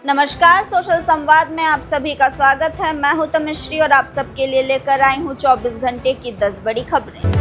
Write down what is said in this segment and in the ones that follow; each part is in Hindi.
नमस्कार, सोशल संवाद में आप सभी का स्वागत है। मैं हूं तमिश्री और आप सबके लिए लेकर आई हूं 24 घंटे की 10 बड़ी खबरें।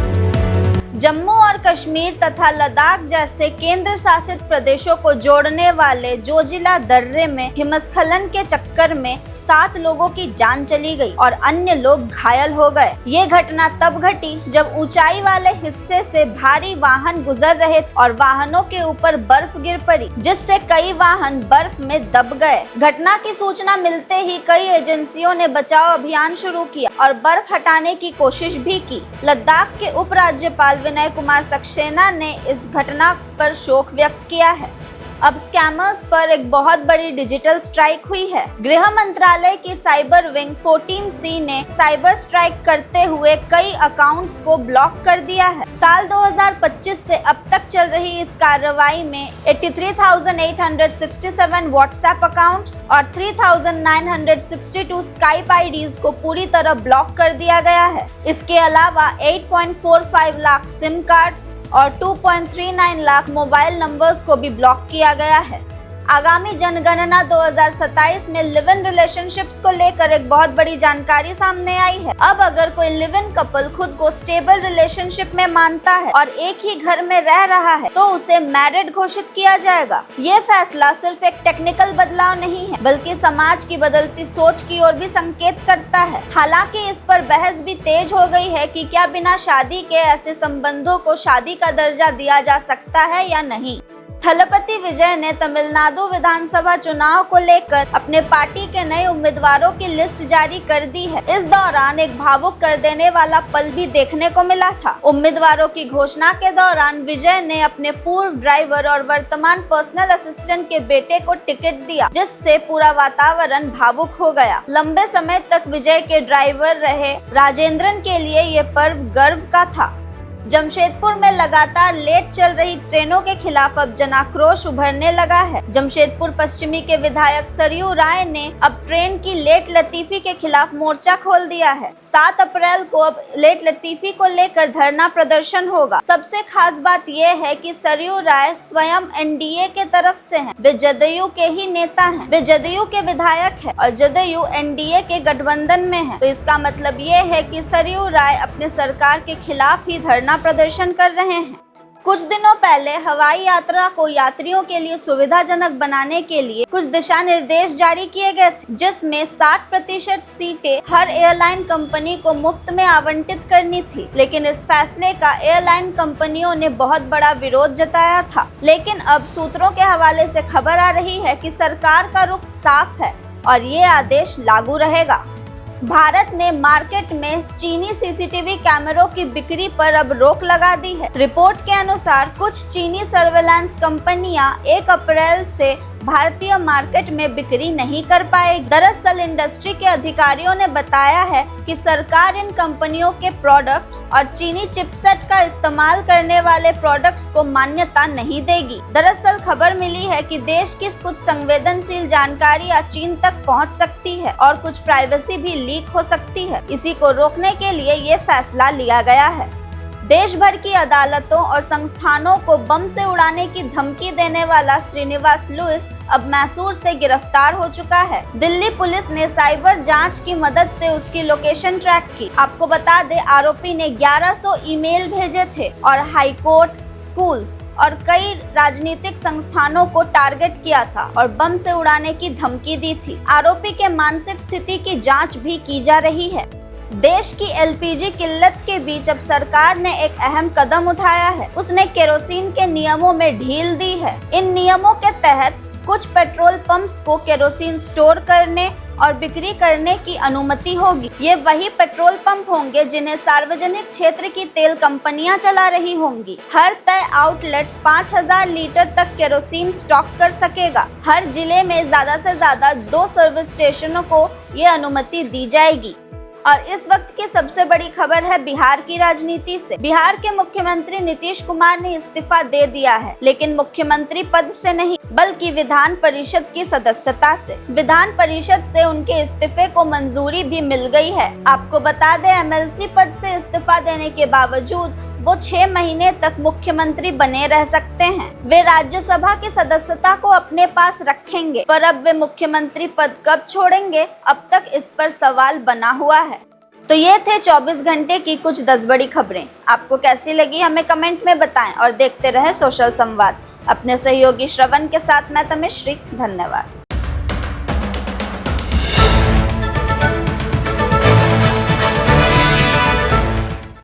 जम्मू और कश्मीर तथा लद्दाख जैसे केंद्र शासित प्रदेशों को जोड़ने वाले जोजिला दर्रे में हिमस्खलन के चक्कर में 7 लोगों की जान चली गई और अन्य लोग घायल हो गए। ये घटना तब घटी जब ऊंचाई वाले हिस्से से भारी वाहन गुजर रहे थे और वाहनों के ऊपर बर्फ गिर पड़ी, जिससे कई वाहन बर्फ में दब गए। घटना की सूचना मिलते ही कई एजेंसियों ने बचाव अभियान शुरू किया और बर्फ हटाने की कोशिश भी की। लद्दाख के उपराज्यपाल विनय कुमार सक्सेना ने इस घटना पर शोक व्यक्त किया है। अब स्कैमर्स पर एक बहुत बड़ी डिजिटल स्ट्राइक हुई है। गृह मंत्रालय की साइबर विंग 14C ने साइबर स्ट्राइक करते हुए कई अकाउंट्स को ब्लॉक कर दिया है। साल 2025 से अब तक चल रही इस कार्रवाई में 83,867 व्हाट्सएप अकाउंट्स और 3,962 स्काइप आईडीज को पूरी तरह ब्लॉक कर दिया गया है। इसके अलावा 8.45 लाख सिम कार्ड्स और 2.39 लाख मोबाइल नंबर्स को भी ब्लॉक किया गया है। आगामी जनगणना 2027 में लिव इन रिलेशनशिप्स को लेकर एक बहुत बड़ी जानकारी सामने आई है। अब अगर कोई लिव इन कपल खुद को स्टेबल रिलेशनशिप में मानता है और एक ही घर में रह रहा है तो उसे मैरिड घोषित किया जाएगा। ये फैसला सिर्फ एक टेक्निकल बदलाव नहीं है, बल्कि समाज की बदलती सोच की ओर भी संकेत करता है। हालांकि इस पर बहस भी तेज हो गई है कि क्या बिना शादी के ऐसे संबंधों को शादी का दर्जा दिया जा सकता है या नहीं। थलपति विजय ने तमिलनाडु विधानसभा चुनाव को लेकर अपने पार्टी के नए उम्मीदवारों की लिस्ट जारी कर दी है। इस दौरान एक भावुक कर देने वाला पल भी देखने को मिला था। उम्मीदवारों की घोषणा के दौरान विजय ने अपने पूर्व ड्राइवर और वर्तमान पर्सनल असिस्टेंट के बेटे को टिकट दिया, जिससे पूरा वातावरण भावुक हो गया। लंबे समय तक विजय के ड्राइवर रहे राजेंद्रन के लिए ये पर्व गर्व का था। जमशेदपुर में लगातार लेट चल रही ट्रेनों के खिलाफ अब जनाक्रोश उभरने लगा है। जमशेदपुर पश्चिमी के विधायक सरयू राय ने अब ट्रेन की लेट लतीफी के खिलाफ मोर्चा खोल दिया है। 7 अप्रैल को अब लेट लतीफी को लेकर धरना प्रदर्शन होगा। सबसे खास बात यह है कि सरयू राय स्वयं एनडीए के तरफ से हैं। वे जदयू के ही नेता हैं। वे जदयू के विधायक है और जदयू एनडीए के गठबंधन में है, तो इसका मतलब ये है कि सरयू राय अपने सरकार के खिलाफ ही धरना प्रदर्शन कर रहे हैं। कुछ दिनों पहले हवाई यात्रा को यात्रियों के लिए सुविधाजनक बनाने के लिए कुछ दिशा निर्देश जारी किए गए थे, जिसमें 60% सीटें हर एयरलाइन कंपनी को मुफ्त में आवंटित करनी थी। लेकिन इस फैसले का एयरलाइन कंपनियों ने बहुत बड़ा विरोध जताया था। लेकिन अब सूत्रों के हवाले से खबर आ रही है कि सरकार का रुख साफ है और ये आदेश लागू रहेगा। भारत ने मार्केट में चीनी सीसीटीवी कैमरों की बिक्री पर अब रोक लगा दी है। रिपोर्ट के अनुसार कुछ चीनी सर्वेलेंस कंपनियां 1 अप्रैल से भारतीय मार्केट में बिक्री नहीं कर पाएगी। दरअसल इंडस्ट्री के अधिकारियों ने बताया है कि सरकार इन कंपनियों के प्रोडक्ट्स और चीनी चिपसेट का इस्तेमाल करने वाले प्रोडक्ट्स को मान्यता नहीं देगी। दरअसल खबर मिली है कि देश की कुछ संवेदनशील जानकारियां चीन तक पहुंच सकती है और कुछ प्राइवेसी भी लीक हो सकती है। इसी को रोकने के लिए ये फैसला लिया गया है। देश भर की अदालतों और संस्थानों को बम से उड़ाने की धमकी देने वाला श्रीनिवास लुइस अब मैसूर से गिरफ्तार हो चुका है। दिल्ली पुलिस ने साइबर जांच की मदद से उसकी लोकेशन ट्रैक की। आपको बता दें, आरोपी ने 1100 ईमेल भेजे थे और हाईकोर्ट, स्कूल्स और कई राजनीतिक संस्थानों को टारगेट किया था और बम से उड़ाने की धमकी दी थी। आरोपी के मानसिक स्थिति की जाँच भी की जा रही है। देश की एलपीजी किल्लत के बीच अब सरकार ने एक अहम कदम उठाया है। उसने केरोसिन के नियमों में ढील दी है। इन नियमों के तहत कुछ पेट्रोल पंप्स को केरोसिन स्टोर करने और बिक्री करने की अनुमति होगी। ये वही पेट्रोल पंप होंगे जिन्हें सार्वजनिक क्षेत्र की तेल कंपनियां चला रही होंगी। हर तय आउटलेट 5000 लीटर तक केरोसिन स्टॉक कर सकेगा। हर जिले में ज्यादा से ज्यादा 2 सर्विस स्टेशनों को ये अनुमति दी जाएगी। और इस वक्त की सबसे बड़ी खबर है बिहार की राजनीति से। बिहार के मुख्यमंत्री नीतीश कुमार ने इस्तीफा दे दिया है, लेकिन मुख्यमंत्री पद से नहीं बल्कि विधान परिषद की सदस्यता से। विधान परिषद से उनके इस्तीफे को मंजूरी भी मिल गई है। आपको बता दें, एमएलसी पद से इस्तीफा देने के बावजूद वो 6 महीने तक मुख्यमंत्री बने रह सकते हैं। वे राज्यसभा की सदस्यता को अपने पास रखेंगे, पर अब वे मुख्यमंत्री पद कब छोड़ेंगे, अब तक इस पर सवाल बना हुआ है। तो ये थे 24 घंटे की कुछ 10 बड़ी खबरें। आपको कैसी लगी हमें कमेंट में बताएं और देखते रहे सोशल संवाद। अपने सहयोगी श्रवण के साथ मैं तमिश्री, धन्यवाद।